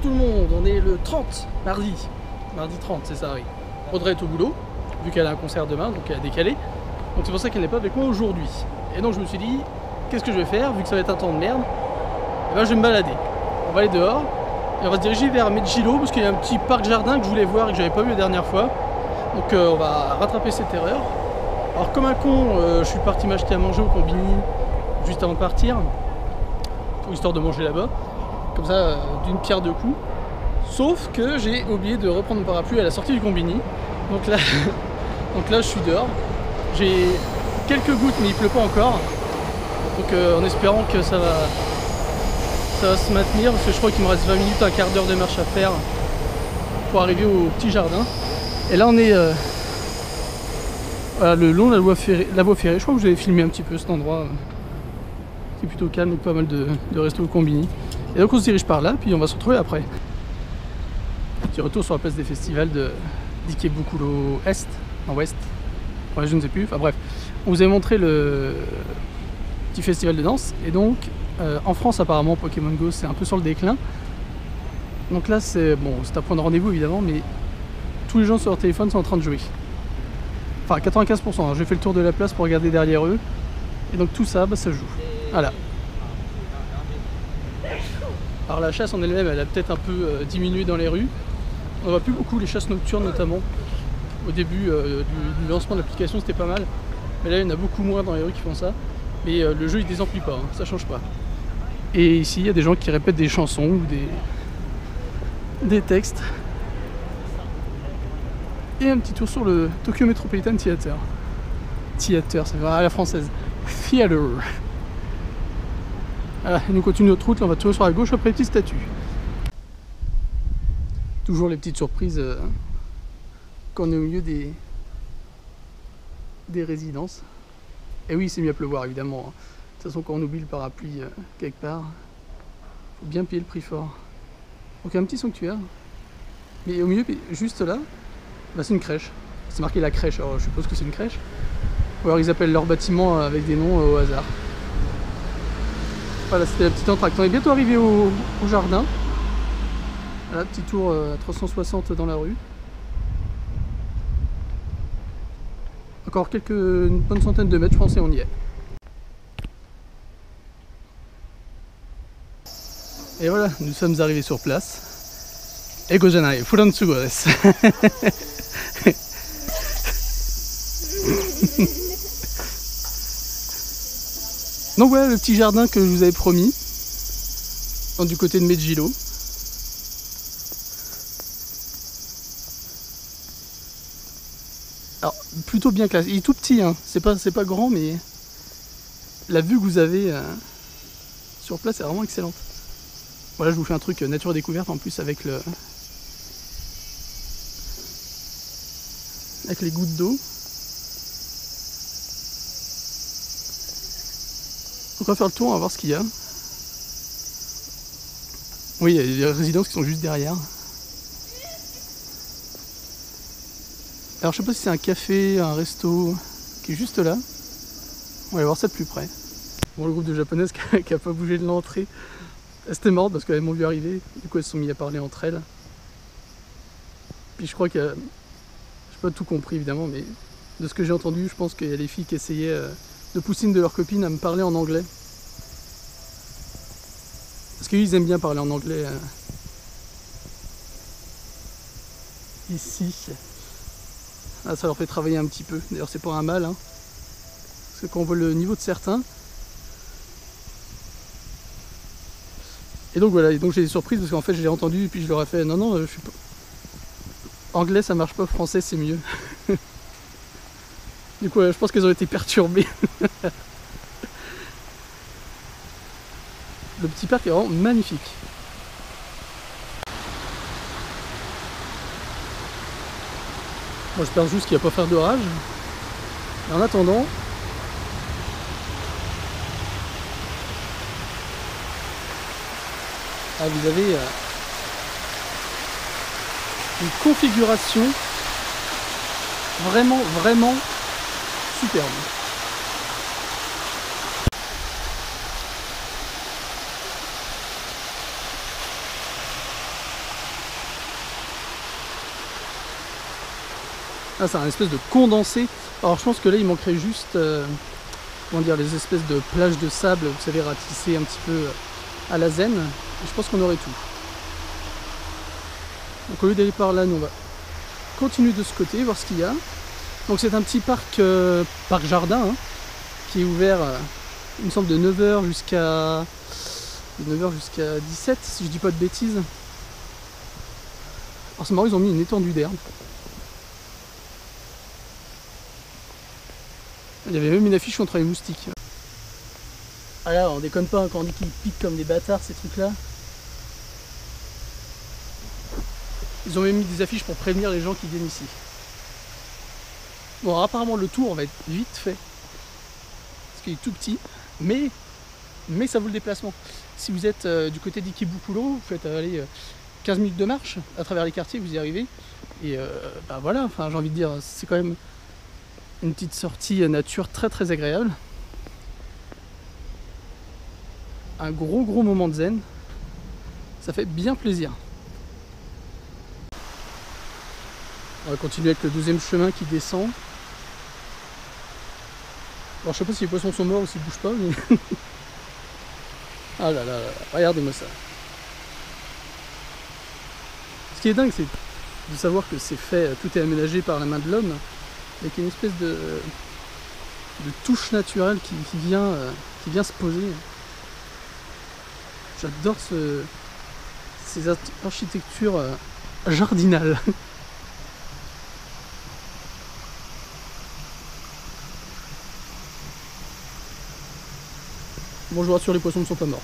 Bonjour tout le monde, on est le 30, mardi 30, c'est ça, oui. Audrey est au boulot, vu qu'elle a un concert demain, donc elle a décalé. Donc c'est pour ça qu'elle n'est pas avec moi aujourd'hui. Et donc je me suis dit, qu'est-ce que je vais faire, vu que ça va être un temps de merde? Et ben je vais me balader. On va aller dehors, et on va se diriger vers Medjilo, parce qu'il y a un petit parc jardin que je voulais voir et que j'avais pas vu la dernière fois. Donc on va rattraper cette erreur. Alors comme un con, je suis parti m'acheter à manger au combini, juste avant de partir, histoire de manger là-bas. Comme ça, d'une pierre deux coups. Sauf que j'ai oublié de reprendre mon parapluie à la sortie du combini. Donc là, je suis dehors. J'ai quelques gouttes, mais il pleut pas encore. Donc en espérant que ça va se maintenir, parce que je crois qu'il me reste 20 minutes, un quart d'heure de marche à faire pour arriver au petit jardin. Et là, on est voilà, le long de la voie ferrée. Je crois que vous avez filmé un petit peu cet endroit. Qui est plutôt calme, avec pas mal de restos au combini. Et donc on se dirige par là, puis on va se retrouver après. Petit retour sur la place des festivals d'Ikebukuro Est, en Ouest. Ouais, je ne sais plus, enfin bref. On vous avait montré le petit festival de danse. Et donc, en France apparemment, Pokémon Go c'est un peu sur le déclin. Donc là c'est bon, c'est un point de rendez-vous évidemment, mais tous les gens sur leur téléphone sont en train de jouer. Enfin 95%, hein. J'ai fait le tour de la place pour regarder derrière eux. Et donc tout ça, bah, ça joue. Voilà. Alors la chasse en elle-même, elle a peut-être un peu diminué dans les rues. On voit plus beaucoup les chasses nocturnes notamment. Au début du lancement de l'application c'était pas mal. Mais là il y en a beaucoup moins dans les rues qui font ça. Mais le jeu il désemplit pas, hein, ça change pas. Et ici il y a des gens qui répètent des chansons ou des textes. Et un petit tour sur le Tokyo Metropolitan Theater. Theater, c'est à la française. Theater. Voilà, et nous continuons notre route, là on va tourner sur la gauche après les petites statues. Toujours les petites surprises quand on est au milieu des résidences. Et oui, c'est mis à pleuvoir évidemment. De toute façon, quand on oublie le parapluie quelque part, faut bien payer le prix fort. Donc un petit sanctuaire. Mais au milieu, juste là, bah, c'est une crèche. C'est marqué la crèche, alors je suppose que c'est une crèche. Ou alors ils appellent leur bâtiment avec des noms au hasard. Voilà, c'était la petite entracte. On est bientôt arrivé au jardin. Voilà, petit tour à 360 dans la rue. Encore une bonne centaine de mètres, je pense, et on y est. Et voilà, nous sommes arrivés sur place. Ego janai, Furansugo desu. Donc voilà le petit jardin que je vous avais promis, du côté de Medjilo. Alors plutôt bien classé, il est tout petit, hein. C'est pas grand, mais la vue que vous avez sur place est vraiment excellente. Voilà, je vous fais un truc nature découverte en plus avec les gouttes d'eau. Donc on va faire le tour, on va voir ce qu'il y a. Oui, il y a des résidences qui sont juste derrière. Alors je sais pas si c'est un café, un resto qui est juste là. On va aller voir ça de plus près. Bon, le groupe de japonaises qui a pas bougé de l'entrée. C'était marrant parce qu'elles m'ont vu arriver. Du coup elles se sont mis à parler entre elles. Puis je crois que j'ai pas tout compris évidemment, mais de ce que j'ai entendu, je pense qu'il y a des filles qui essayaient de pousser une de leurs copines à me parler en anglais. Parce qu'ils aiment bien parler en anglais ici. Ah, ça leur fait travailler un petit peu. D'ailleurs c'est pas un mal, hein. Parce que quand on voit le niveau de certains. Et donc voilà, et donc j'ai des surprises parce qu'en fait j'ai entendu et puis je leur ai fait non, je suis pas. Anglais ça marche pas, français c'est mieux. Du coup je pense qu'elles ont été perturbées. Le petit parc est vraiment magnifique. Bon, j'espère juste qu'il ne va pas faire d'orage. En attendant, vous avez une configuration vraiment superbe. Ah, c'est un espèce de condensé. Alors je pense que là il manquerait juste comment dire, les espèces de plages de sable, vous savez, ratissées un petit peu à la zen. Et je pense qu'on aurait tout. Donc au lieu d'aller par là, nous on va continuer de ce côté, voir ce qu'il y a. Donc c'est un petit parc, parc jardin, hein, qui est ouvert, il me semble, de 9h jusqu'à 17, si je dis pas de bêtises. Alors c'est marrant, ils ont mis une étendue d'herbe. Il y avait même une affiche contre les moustiques. Ah là, on déconne pas, hein, quand on dit qu'ils piquent comme des bâtards, ces trucs-là. Ils ont même mis des affiches pour prévenir les gens qui viennent ici. Bon, alors, apparemment le tour va être vite fait. Parce qu'il est tout petit, mais ça vaut le déplacement. Si vous êtes du côté d'Ikebukuro, vous faites aller 15 minutes de marche à travers les quartiers, vous y arrivez. Et bah voilà, enfin, j'ai envie de dire, c'est quand même une petite sortie nature très très agréable. Un gros moment de zen. Ça fait bien plaisir. On va continuer avec le deuxième chemin qui descend. Alors je sais pas si les poissons sont morts ou s'ils bougent pas, mais... Ah là là, regardez-moi ça. Ce qui est dingue, c'est de savoir que c'est fait, tout est aménagé par la main de l'homme, avec une espèce de touche naturelle qui vient se poser. J'adore ces architectures jardinales. Bon, je vous rassure, les poissons ne sont pas morts.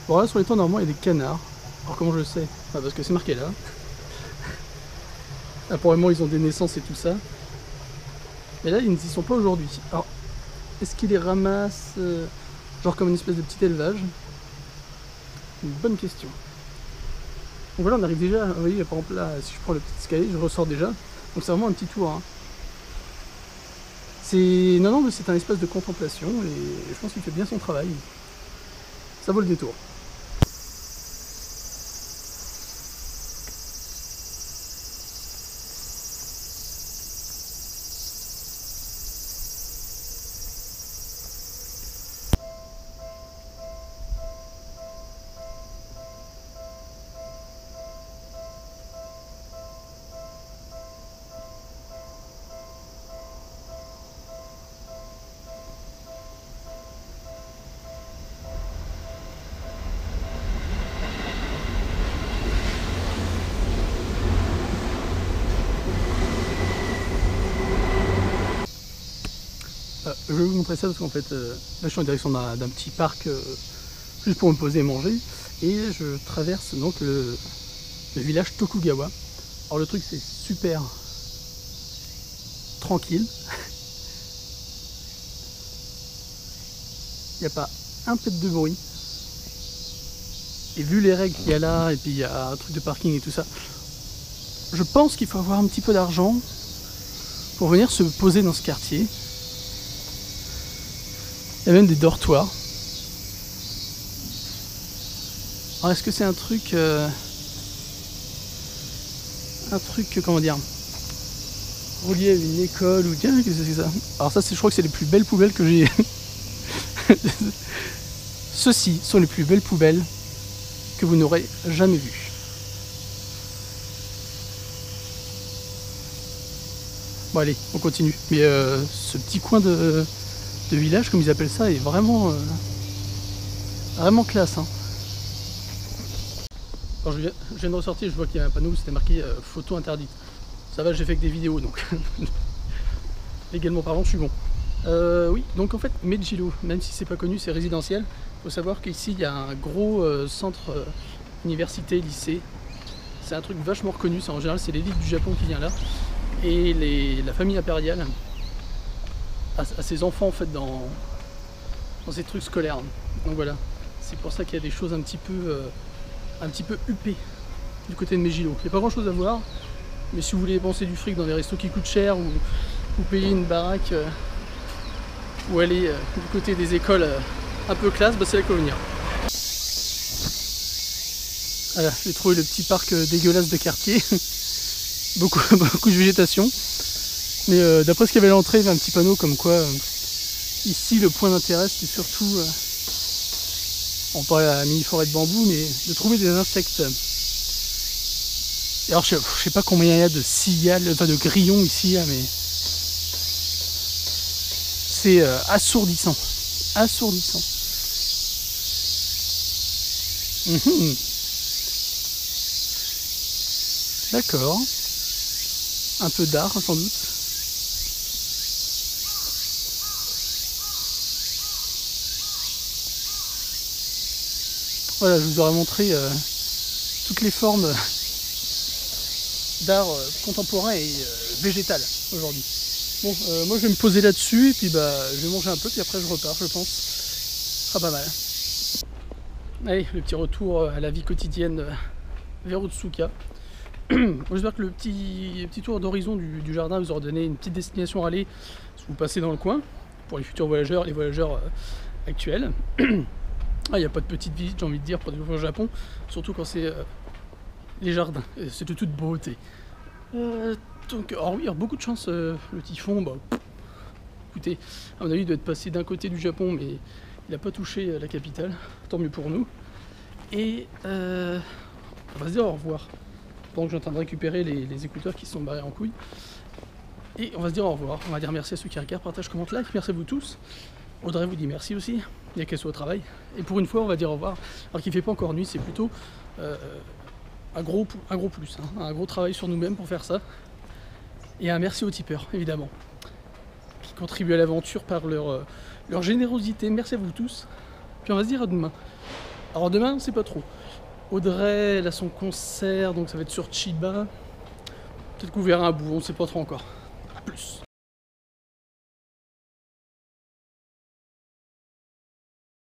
Bon, là sur les temps normaux il y a des canards. Alors comment je le sais? Ah, parce que c'est marqué là. Apparemment ils ont des naissances et tout ça. Mais là ils n'y sont pas aujourd'hui. Alors est-ce qu'ils les ramassent genre comme une espèce de petit élevage? Une bonne question. Donc voilà, on arrive déjà, vous voyez par exemple là, si je prends le petit escalier, je ressors déjà. Donc c'est vraiment un petit tour. Hein. Non, mais c'est un espace de contemplation et je pense qu'il fait bien son travail. Ça vaut le détour. Je vais vous montrer ça parce qu'en fait, là je suis en direction d'un petit parc juste pour me poser et manger. Et je traverse donc le village Tokugawa. Alors le truc c'est super tranquille. Il n'y a pas un pet de bruit. Et vu les règles qu'il y a là, et puis il y a un truc de parking et tout ça, je pense qu'il faut avoir un petit peu d'argent pour venir se poser dans ce quartier. Il y a même des dortoirs. Alors est-ce que c'est un truc comment dire, relié à une école ou qu'est-ce que c'est ça? Alors ça je crois que c'est les plus belles poubelles que j'ai. Ceux-ci sont les plus belles poubelles que vous n'aurez jamais vues. Bon allez, on continue. Mais ce petit coin de village, comme ils appellent ça, est vraiment classe. Hein. Quand je viens de ressortir, je vois qu'il y a un panneau où c'était marqué photo interdite. Ça va, j'ai fait que des vidéos, donc légalement parlant, je suis bon. Oui, donc en fait, Meijiro, même si c'est pas connu, c'est résidentiel. Il faut savoir qu'ici, il y a un gros centre université, lycée. C'est un truc vachement reconnu. En général, c'est l'élite du Japon qui vient là. Et la famille impériale à ses enfants en fait dans ces trucs scolaires. Donc voilà, c'est pour ça qu'il y a des choses un petit peu huppées du côté de Megilo. Il n'y a pas grand chose à voir, mais si vous voulez dépenser du fric dans des restos qui coûtent cher ou payer une baraque ou aller du côté des écoles un peu classe, bah c'est la Colonia. Voilà, j'ai trouvé le petit parc dégueulasse de quartier. beaucoup de végétation. Mais d'après ce qu'il y avait à l'entrée, il y avait un petit panneau comme quoi ici le point d'intérêt c'était surtout, on parlait à la mini-forêt de bambou, mais de trouver des insectes. Et alors je sais pas combien il y a de cigales, enfin de grillons ici, là, mais c'est assourdissant. Assourdissant. D'accord. Un peu d'art sans doute. Voilà, je vous aurais montré toutes les formes d'art contemporain et végétal aujourd'hui. Bon, moi je vais me poser là-dessus et puis bah je vais manger un peu puis après je repars, je pense. Ce sera pas mal. Allez, le petit retour à la vie quotidienne vers Otsuka. J'espère que le petit tour d'horizon du jardin vous aura donné une petite destination à aller si vous passez dans le coin pour les futurs voyageurs, les voyageurs actuels. Il n'y a pas de petite visite, j'ai envie de dire, pour découvrir le Japon, surtout quand c'est les jardins, c'est de toute beauté. Donc, alors oui, il y a beaucoup de chance, le typhon, bah, écoutez, à mon avis, il doit être passé d'un côté du Japon, mais il n'a pas touché la capitale, tant mieux pour nous. Et on va se dire au revoir, pendant que je suis en train de récupérer les écouteurs qui se sont barrés en couille. Et on va se dire au revoir, on va dire merci à ceux qui regardent, partagent, commentent, like, merci à vous tous. Audrey vous dit merci aussi, il y a qu'elle soit au travail. Et pour une fois, on va dire au revoir, alors qu'il ne fait pas encore nuit, c'est plutôt un gros plus, hein, un gros travail sur nous-mêmes pour faire ça. Et un merci aux tipeurs, évidemment, qui contribuent à l'aventure par leur générosité. Merci à vous tous. Puis on va se dire à demain. Alors demain, c'est pas trop. Audrey, elle a son concert, donc ça va être sur Chiba. Peut-être qu'on verra un bout, on ne sait pas trop encore. A plus.